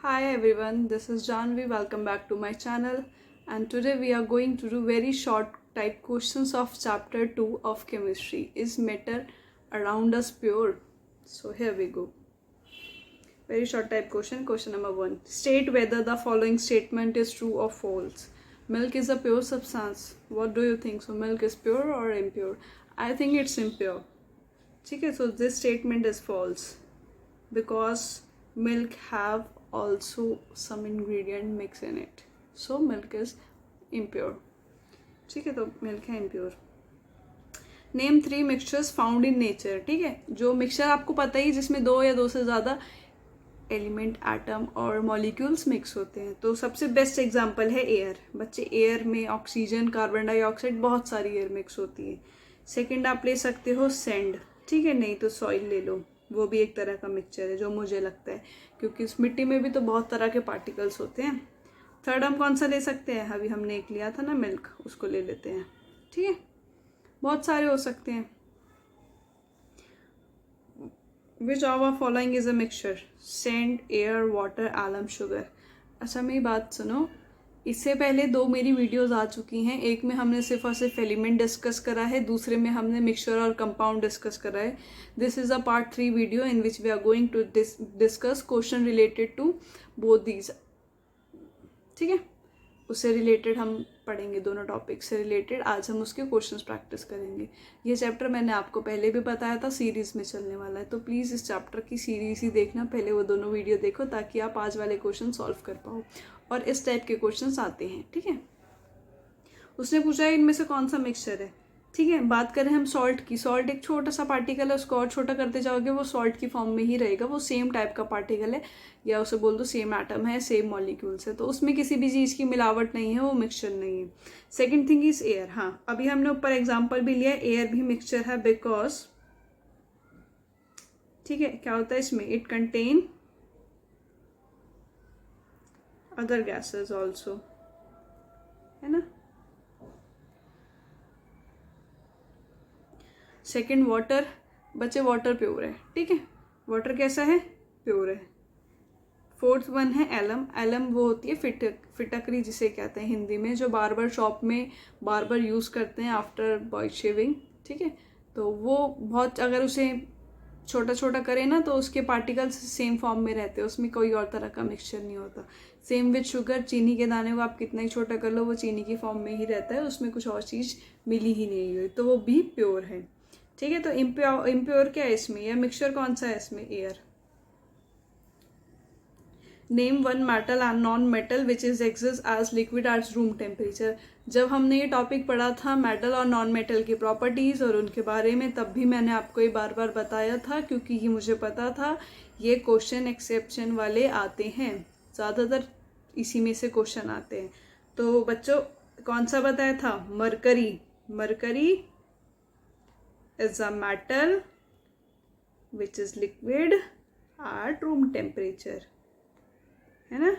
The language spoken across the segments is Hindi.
Hi everyone, this is Janvi. Welcome back to my channel. And today we are going to do very short type questions of chapter 2 of chemistry. Is matter around us pure? So here we go. Very short type question. Question number 1. State whether the following statement is true or false. Milk is a pure substance. What do you think? So milk is pure or impure? I think it's impure. Okay, so this statement is false because milk have also some ingredient mix in it, so milk is impure. ठीक है, तो मिल्क है impure. Name 3 mixtures found in nature. ठीक है, जो मिक्सचर आपको पता ही जिसमें 2 या 2 से ज़्यादा एलिमेंट, एटम और मॉलिक्यूल्स मिक्स होते हैं. तो सबसे बेस्ट एग्जांपल है एयर. बच्चे, एयर में ऑक्सीजन, कार्बन डाइऑक्साइड, बहुत सारी एयर मिक्स होती है. सेकंड आप ले सकते हो सैंड. ठीक है, नहीं तो सॉइल ले लो, वो भी एक तरह का मिक्सचर है जो मुझे लगता है, क्योंकि उस मिट्टी में भी तो बहुत तरह के पार्टिकल्स होते हैं. थर्ड हम कौन सा ले सकते हैं? अभी हमने एक लिया था ना मिल्क, उसको ले लेते हैं. ठीक है, बहुत सारे हो सकते हैं. Which of our following is a mixture? Sand, air, water, alum, sugar. अच्छा मेरी बात सुनो, इससे पहले 2 मेरी वीडियोस आ चुकी हैं. एक में हमने सिर्फ और सिर्फ एलिमेंट डिस्कस करा है, दूसरे में हमने मिक्सचर और कंपाउंड डिस्कस करा है. This is a part 3 video in which we are going to discuss question related to both these. ठीक है, उससे रिलेटेड हम पढ़ेंगे, दोनों टॉपिक से रिलेटेड. आज हम उसके क्वेश्चंस प्रैक्टिस करेंगे. ये चैप्टर मैंने आपको पहले भी बताया था, सीरीज़ में चलने वाला है, तो प्लीज़ इस चैप्टर की सीरीज़ ही देखना. पहले वो दोनों वीडियो देखो ताकि आप आज वाले क्वेश्चन सॉल्व कर पाओ. और इस टाइप के क्वेश्चंस आते हैं. ठीक है, उसने पूछा है इनमें से कौन सा मिक्सचर है. ठीक है, बात करें हम सॉल्ट की. सॉल्ट एक छोटा सा पार्टिकल है, उसको और छोटा करते जाओगे वो सॉल्ट की फॉर्म में ही रहेगा. वो सेम टाइप का पार्टिकल है, या उसे बोल दो सेम एटम है, सेम मॉलिक्यूल्स है, तो उसमें किसी भी चीज़ की मिलावट नहीं है, वो मिक्सचर नहीं है. Second thing is air. हाँ, अभी हमने ऊपर एग्जाम्पल भी लिया, एयर भी मिक्सचर है बिकॉज, ठीक है, क्या होता है इसमें, it contain other gases also, है ना. Second water. बच्चे, वाटर प्योर है. ठीक है, वाटर कैसा है? प्योर है. फोर्थ वन है एलम. एलम वो होती है फिटकरी जिसे कहते हैं हिंदी में, जो बार शॉप में बार यूज़ करते हैं आफ्टर बॉय शेविंग. ठीक है, तो वो बहुत, अगर उसे छोटा छोटा करें ना तो उसके पार्टिकल्स सेम फॉर्म में रहते हैं, उसमें कोई और तरह का मिक्सचर नहीं होता. Same with sugar. चीनी के दाने को आप कितना ही छोटा कर लो, वो चीनी की फॉर्म में ही रहता है, उसमें कुछ और चीज़ मिली ही नहीं हुई, तो वो भी प्योर है. ठीक है, तो इम्प्योर क्या है इसमें, या मिक्सचर कौन सा है इसमें? Air. Name 1 metal and non metal which is exist as liquid at room temperature. जब हमने ये टॉपिक पढ़ा था मेटल और नॉन मेटल की प्रॉपर्टीज़ और उनके बारे में, तब भी मैंने आपको ये बार बताया था, क्योंकि ये मुझे पता था ये क्वेश्चन एक्सेप्शन वाले आते हैं, ज़्यादातर इसी में से क्वेश्चन आते हैं. तो बच्चों, कौन सा बताया था? Mercury. Mercury is a metal which is liquid at room temperature, है ना.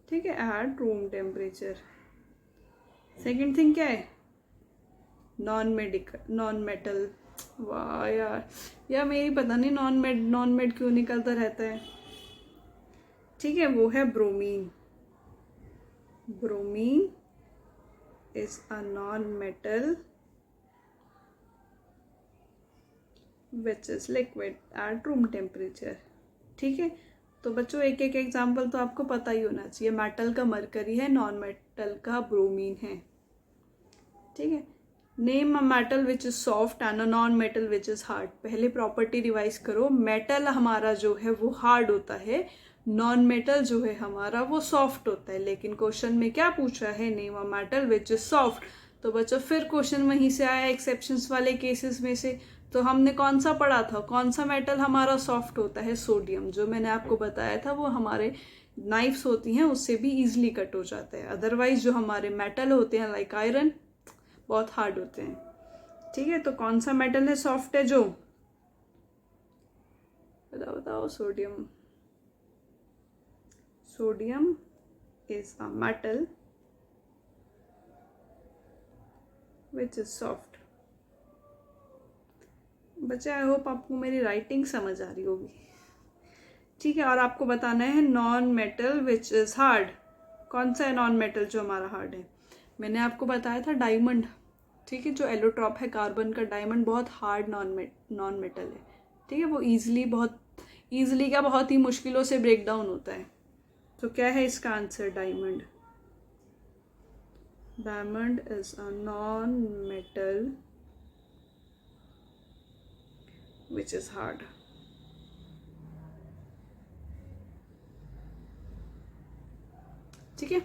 ठीक है, at room temperature. Second thing क्या है? Non metal. वाह यार मेरी पता नहीं नॉन मेड क्यों निकलता रहता है. ठीक है, वो है bromine. Bromine is a non-metal which is liquid at room temperature. ठीक है, तो बच्चों एक एक एग्जाम्पल तो आपको पता ही होना चाहिए. मेटल का मरकरी है, नॉन मेटल का ब्रोमीन है. ठीक है, name a metal which is soft and a non metal which is hard. पहले प्रॉपर्टी रिवाइज करो. मेटल हमारा जो है वो हार्ड होता है, नॉन मेटल जो है हमारा वो सॉफ्ट होता है. लेकिन क्वेश्चन में क्या पूछा है? Name a metal which is soft. तो बच्चों फिर क्वेश्चन वहीं से आया, एक्सेप्शंस वाले केसेस में से. तो हमने कौन सा पढ़ा था, कौन सा मेटल हमारा सॉफ्ट होता है? सोडियम. जो मैंने आपको बताया था, वो हमारे नाइफ्स होती हैं उससे भी ईजिली कट हो जाता है. अदरवाइज जो हमारे मेटल होते हैं लाइक आयरन, बहुत हार्ड होते हैं. ठीक है, तो कौन सा मेटल है सॉफ्ट है? जो बताओ. Sodium. Sodium is a metal which is soft. बच्चे आई होप आपको मेरी राइटिंग समझ आ रही होगी। ठीक है, और आपको बताना है non metal which is hard. कौन सा है नॉन मेटल जो हमारा हार्ड है? मैंने आपको बताया था डायमंड। ठीक है, जो एलोट्रॉप है कार्बन का, डायमंड बहुत हार्ड नॉन मेटल है। ठीक है, वो बहुत ईजिली क्या बहुत ही मुश्किलों से ब्रेक डाउन होता है। तो क्या है इसका answer? Diamond. Diamond is a non metal which is hard. ठीक है,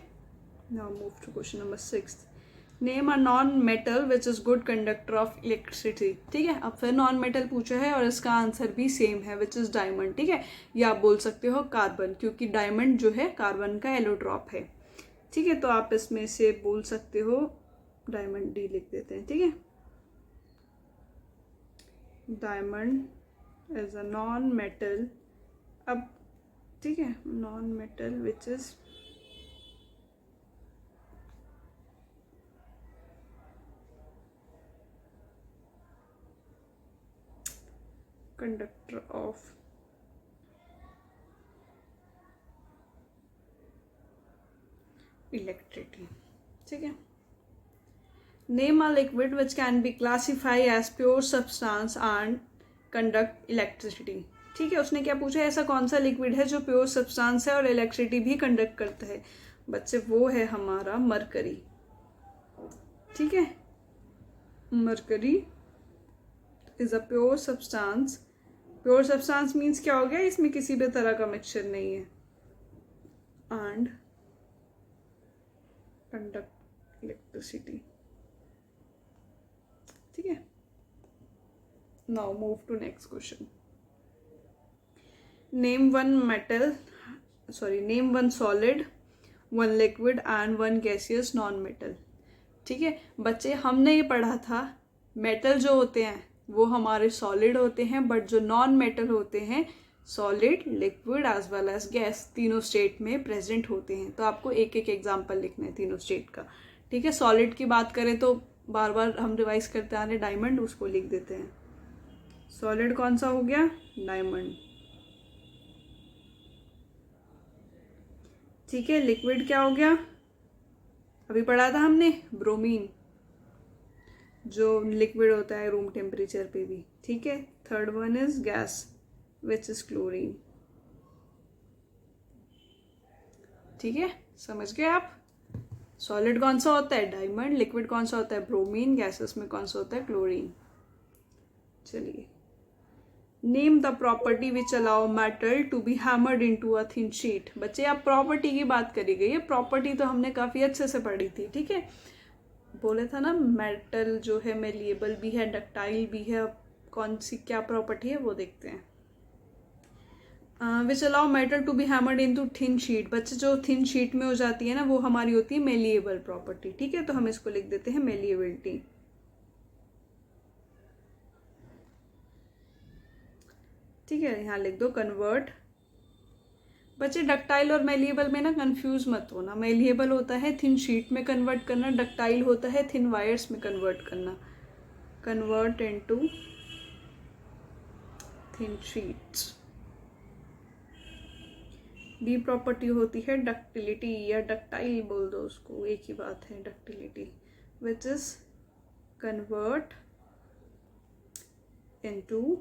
now move to question number 6। Name a non metal which is good conductor of electricity. ठीक है, अब फिर नॉन मेटल पूछा है और इसका आंसर भी सेम है, विच इज डायमंड। ठीक है, या आप बोल सकते हो कार्बन, क्योंकि डायमंड जो है कार्बन का एलोट्रॉप है। ठीक है, तो आप इसमें से बोल सकते हो डायमंड, डी लिख देते हैं। ठीक है, diamond is a non metal. अब ठीक है, non metal which is conductor of electricity. ठीक है, name a liquid which can be classify as pure substance and conduct electricity. ठीक है, उसने क्या पूछा, ऐसा कौन सा लिक्विड है जो प्योर सब्सटेंस है और इलेक्ट्रिसिटी भी कंडक्ट करता है? बच्चे वो है हमारा मरकरी। ठीक है, mercury is a pure substance. Pure substance means क्या हो गया, इसमें किसी भी तरह का मिक्सचर नहीं है, एंड कंडक्ट इलेक्ट्रिसिटी। ठीक है, now move to next question. Name one solid, one liquid and one gaseous non metal. ठीक है बच्चे, हमने ये पढ़ा था मेटल जो होते हैं वो हमारे सॉलिड होते हैं, बट जो नॉन मेटल होते हैं solid, liquid as well as gas, तीनों स्टेट में प्रेजेंट होते हैं। तो आपको एक एक एग्जाम्पल लिखना है तीनों स्टेट का। ठीक है, सॉलिड की बात करें तो बार बार हम रिवाइज करते आ रहे, डायमंड, उसको लिख देते हैं। सॉलिड कौन सा हो गया? डायमंड। ठीक है, लिक्विड क्या हो गया? अभी पढ़ा था हमने, ब्रोमीन, जो लिक्विड होता है रूम टेम्परेचर पे भी। ठीक है, third one is gas which is chlorine. ठीक है, समझ गए आप? सॉलिड कौन सा होता है? डायमंड। लिक्विड कौन सा होता है? ब्रोमीन। गैसेस में कौन सा होता है? क्लोरीन। चलिए, name the property which allow metal to be hammered into a thin sheet. बच्चे, आप प्रॉपर्टी की बात करी गई है, प्रॉपर्टी तो हमने काफी अच्छे से पढ़ी थी। ठीक है, बोले था ना मेटल जो है मेलिएबल भी है, डक्टाइल भी है। कौन सी क्या प्रॉपर्टी है वो देखते हैं। Which allow metal to be hammered into thin sheet. बच्चे, जो थिन शीट में हो जाती है ना वो हमारी होती है मेलिएबल प्रॉपर्टी। ठीक है, तो हम इसको लिख देते हैं मेलिएबिलिटी। ठीक है, यहाँ लिख दो कन्वर्ट। बच्चे, डक्टाइल और मेलिएबल में ना कंफ्यूज मत होना। मेलिएबल होता है थिन शीट में कन्वर्ट करना, डक्टाइल होता है थिन वायर्स में कन्वर्ट करना। Convert into thin sheets. B property होती है डक्टिलिटी, या डक्टाइल बोल दो उसको, एक ही बात है, ductility, which is convert into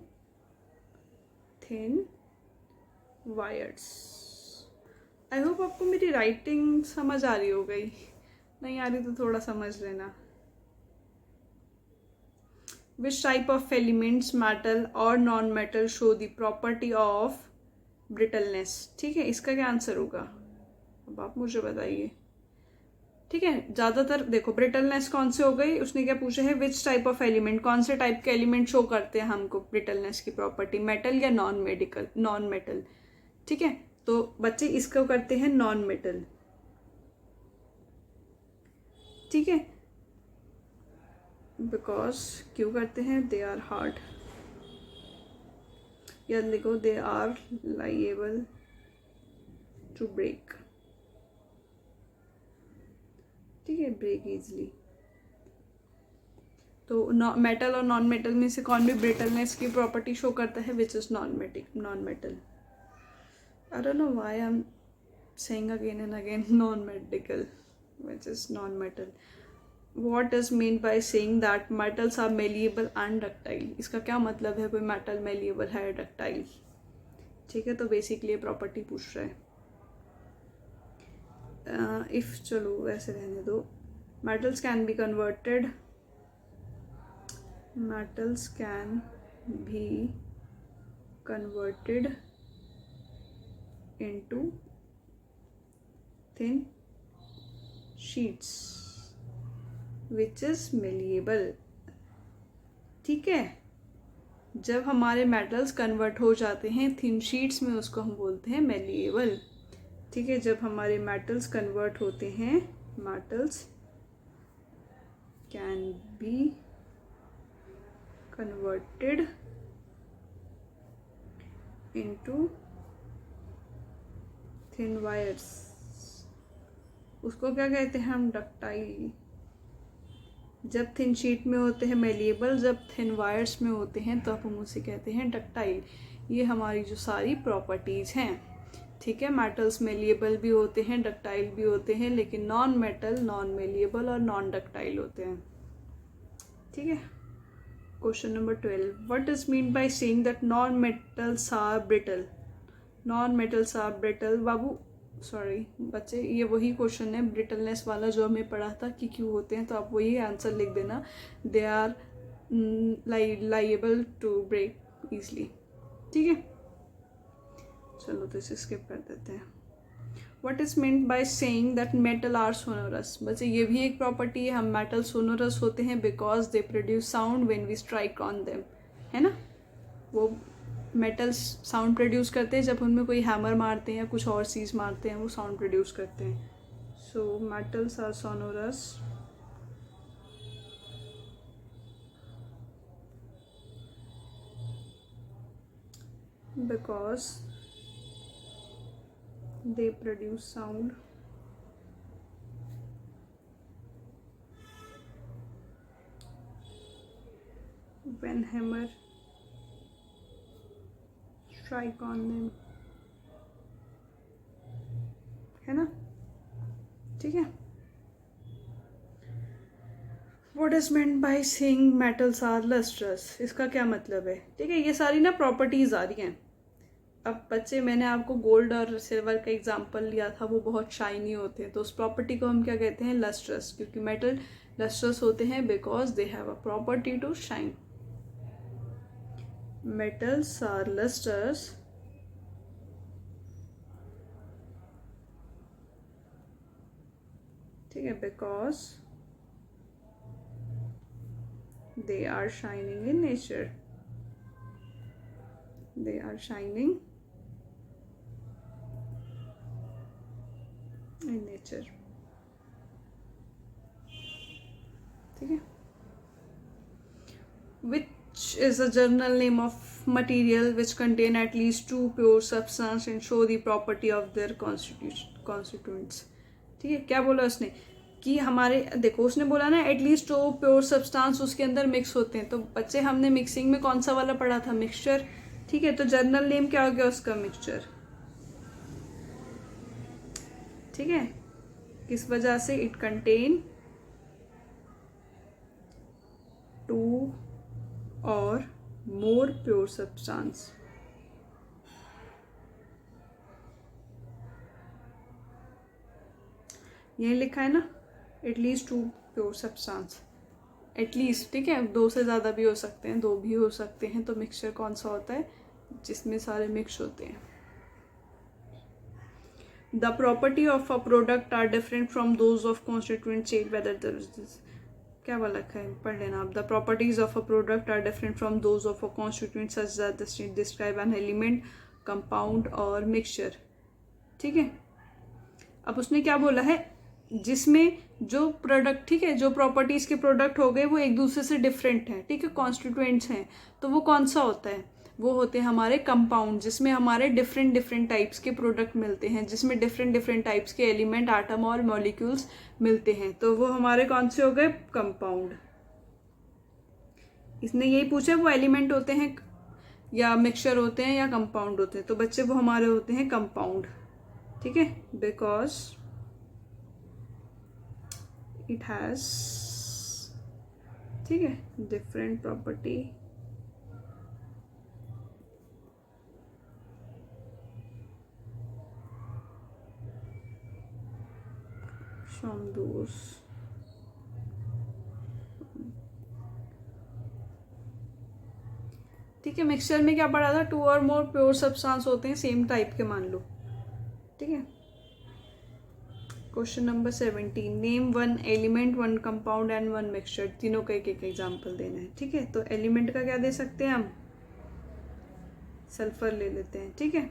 thin wires. I hope आपको मेरी राइटिंग समझ आ रही हो गई। नहीं आ रही तो थोड़ा समझ लेना। Which type of elements, metal और non metal, show the property of brittleness. ठीक है, इसका क्या आंसर होगा? अब आप मुझे बताइए। ठीक है, ज्यादातर देखो ब्रिटलनेस कौन से हो गई, उसने क्या पूछा है, विच टाइप ऑफ एलिमेंट, कौन से टाइप के एलिमेंट शो करते हैं हमको ब्रिटलनेस की प्रॉपर्टी, मेटल या नॉन मेटल। ठीक है, तो बच्चे इसको करते हैं नॉन मेटल। ठीक है, बिकॉज क्यों करते हैं, दे आर हार्ड, या लिखो दे आर लाइएबल टू ब्रेक। ठीक है, ब्रेक इजली। तो मेटल और नॉन मेटल में से कौन भी ब्रिटलनेस की प्रॉपर्टी शो करता है, which is non metal. I don't know why I am saying again and again non medical, which is non metal. What is mean by saying that metals are malleable and ductile? इसका क्या मतलब है, कोई मेटल malleable है ductile. ठीक है, तो बेसिकली ये प्रॉपर्टी पूछ रहा है. इफ चलो वैसे रहने दो. metals can be converted into thin sheets which is malleable. ठीक है, जब हमारे मेटल्स कन्वर्ट हो जाते हैं थिन शीट्स में उसको हम बोलते हैं malleable. ठीक है, जब हमारे मेटल्स कन्वर्ट होते हैं, metals can be converted into thin wires, उसको क्या कहते हैं हम, डक्टाइल. जब थिन शीट में होते हैं मेलिएबल, जब थिन वायर्स में होते हैं तो हम उसे कहते हैं डक्टाइल. ये हमारी जो सारी प्रॉपर्टीज़ हैं. ठीक है, मेटल्स मेलिएबल भी होते हैं, डक्टाइल भी होते हैं, लेकिन नॉन मेटल नॉन मेलिएबल और नॉन डक्टाइल होते हैं. ठीक है. Question number 12. What is mean by saying that non metals are brittle? Non metals are brittle. बाबू सॉरी बच्चे, ये वही क्वेश्चन है ब्रिटलनेस वाला जो हमें पढ़ा था कि क्यों होते हैं, तो आप वही आंसर लिख देना. They are liable to break easily. ठीक है, चलो तो इसे स्किप कर देते हैं. What is meant by saying that metal are sonorous? बच्चे ये भी एक प्रॉपर्टी है, हम मेटल सोनोरस होते हैं because they produce sound when we strike on them. है ना, वो मेटल्स साउंड प्रोड्यूस करते हैं जब उनमें कोई हैमर मारते हैं या कुछ और चीज़ मारते हैं, वो साउंड प्रोड्यूस करते हैं. So metals are sonorous because they produce sound when hammer strike on them. है ना, ठीक है. What is meant by saying metals are lustrous? इसका क्या मतलब है? ठीक है, ये सारी ना प्रॉपर्टीज आ रही हैं. अब बच्चे मैंने आपको गोल्ड और सिल्वर का एग्जांपल लिया था, वो बहुत शाइनी होते हैं, तो उस प्रॉपर्टी को हम क्या कहते हैं, लस्ट्रस. क्योंकि मेटल लस्ट्रस होते हैं because they have a property to shine. Metals are lustrous ठीक है, because they are shining in nature. They are shining in nature. ठीक है. Which is a general name of material which contain at least two pure substance and show the property of their constituents. ठीक है, क्या बोला उसने कि हमारे, देखो उसने बोला ना एटलीस्ट टू प्योर सब्सटेंस उसके अंदर मिक्स होते हैं. तो बच्चे हमने मिक्सिंग में कौन सा वाला पढ़ा था, मिक्सचर. ठीक है, तो जर्नल नेम क्या हो गया उसका, मिक्सचर. ठीक है, किस वजह से, इट कंटेन टू और मोर प्योर सब्सटेंस. यही लिखा है ना, at least to pure substance. At least, ठीक है, दो से ज़्यादा भी हो सकते हैं, दो भी हो सकते हैं. तो मिक्सचर कौन सा होता है, जिसमें सारे मिक्स होते हैं. The property of a product are different from those of constituent chain whether there is क्या बोला है, पढ़ लेना आप. The properties of a product are different from those of a constituent such that describe an element, compound और mixture. ठीक है, अब उसने क्या बोला है, जिसमें जो प्रोडक्ट, ठीक है, जो प्रॉपर्टीज के प्रोडक्ट हो गए वो एक दूसरे से डिफरेंट हैं. ठीक है, कॉन्स्टिट्यूएंट्स हैं, तो वो कौन सा होता है, वो होते हैं हमारे कंपाउंड, जिसमें हमारे डिफरेंट टाइप्स के प्रोडक्ट मिलते हैं, जिसमें डिफरेंट टाइप्स के एलिमेंट, आटम और मॉलिक्यूल्स मिलते हैं. तो वो हमारे कौन से हो गए, कंपाउंड. इसने यही पूछा वो एलिमेंट होते हैं या मिक्सचर होते हैं या कंपाउंड होते हैं, तो बच्चे वो हमारे होते हैं कंपाउंड, ठीक है, बिकॉज इट हैज, ठीक है, डिफरेंट प्रॉपर्टी फ्रॉम दोस, ठीक है। मिक्सचर में क्या पढ़ा था, 2 और मोर प्योर सब्सटेंस होते हैं सेम टाइप के, मान लो, ठीक है। Question number 17, name 1 element 1 compound and 1 mixture, तीनों का एक एक एग्जाम्पल देना है, ठीक है। तो एलिमेंट का क्या दे सकते हैं हम, सल्फर ले लेते हैं, ठीक है,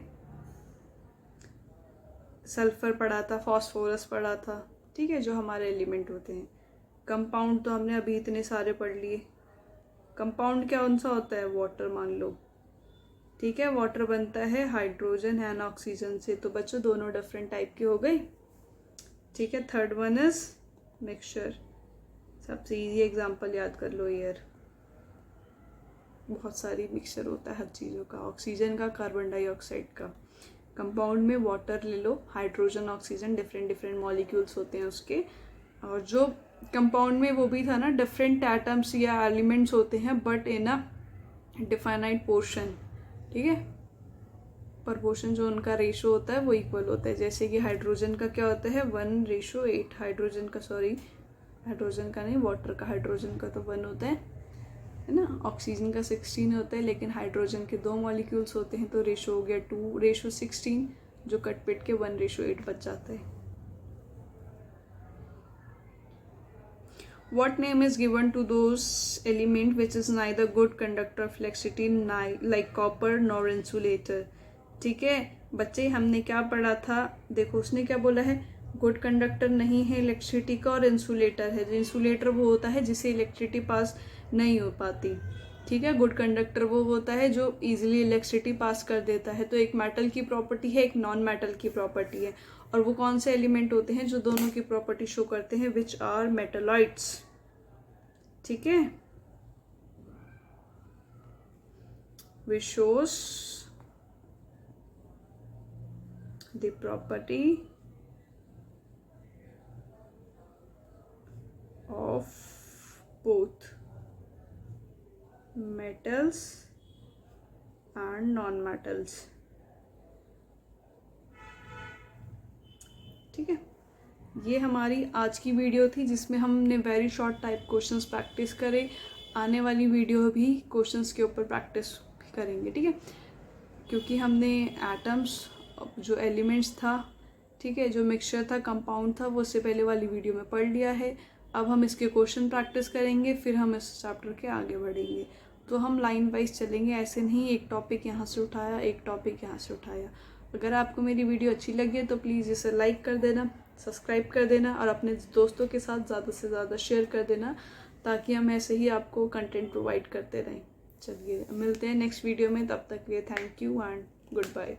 सल्फर पढ़ा था, फॉस्फोरस पढ़ा था, ठीक है, जो हमारे एलिमेंट होते हैं। कंपाउंड तो हमने अभी इतने सारे पढ़ लिए। कंपाउंड क्या कौन सा होता है, वाटर मान लो, ठीक है, वाटर बनता है हाइड्रोजन एंड ऑक्सीजन से, तो बच्चों दोनों डिफरेंट टाइप के हो गए, ठीक है। थर्ड वन इज मिक्सचर, सबसे इजी एग्जांपल याद कर लो यार, बहुत सारी मिक्सचर होता है हर चीज़ों का, ऑक्सीजन का, कार्बन डाइऑक्साइड का। कंपाउंड में वाटर ले लो, hydrogen oxygen different different molecules होते हैं उसके, और जो कंपाउंड में वो भी था ना, डिफरेंट एटम्स या एलिमेंट्स होते हैं but in a definite portion, ठीक है, प्रपोर्शन जो उनका रेशो होता है वो इक्वल होता है। जैसे कि हाइड्रोजन का क्या होता है 1:8, हाइड्रोजन का, सॉरी हाइड्रोजन का नहीं, वाटर का, हाइड्रोजन का तो 1 होता है ना, ऑक्सीजन का 16 होता है, लेकिन हाइड्रोजन के 2 मॉलिक्यूल्स होते हैं तो रेशो हो गया 2:16, जो कट पिट के 1:8 बच जाता है। What name is given to those element which is neither good conductor of electricity like copper nor insulator, ठीक है बच्चे, हमने क्या पढ़ा था, देखो उसने क्या बोला है, गुड कंडक्टर नहीं है इलेक्ट्रिसिटी का, और इंसुलेटर है। इंसुलेटर वो होता है जिसे इलेक्ट्रिसिटी पास नहीं हो पाती, ठीक है। गुड कंडक्टर वो होता है जो इजीली इलेक्ट्रिसिटी पास कर देता है। तो एक मेटल की प्रॉपर्टी है, एक नॉन मेटल की प्रॉपर्टी है, और वो कौन से एलिमेंट होते हैं जो दोनों की प्रॉपर्टी शो करते हैं, विच आर मेटलॉइड्स, ठीक है, which shows the property of both metals and non-metals, ठीक है। ये हमारी आज की वीडियो थी जिसमें हमने very short type questions practice करे। आने वाली वीडियो भी क्वेश्चंस के ऊपर प्रैक्टिस करेंगे, ठीक है, क्योंकि हमने एटम्स, जो एलिमेंट्स था, ठीक है, जो मिक्सचर था, कंपाउंड था, वो उससे पहले वाली वीडियो में पढ़ लिया है। अब हम इसके क्वेश्चन प्रैक्टिस करेंगे, फिर हम इस चैप्टर के आगे बढ़ेंगे। तो हम लाइन वाइज चलेंगे, ऐसे नहीं एक टॉपिक यहाँ से उठाया, एक टॉपिक यहाँ से उठाया। अगर आपको मेरी वीडियो अच्छी लगी है तो प्लीज़ इसे लाइक कर देना, सब्सक्राइब कर देना, और अपने दोस्तों के साथ ज़्यादा से ज़्यादा शेयर कर देना, ताकि हम ऐसे ही आपको कंटेंट प्रोवाइड करते रहें। चलिए मिलते हैं नेक्स्ट वीडियो में, तब तक के लिए thank you and good bye.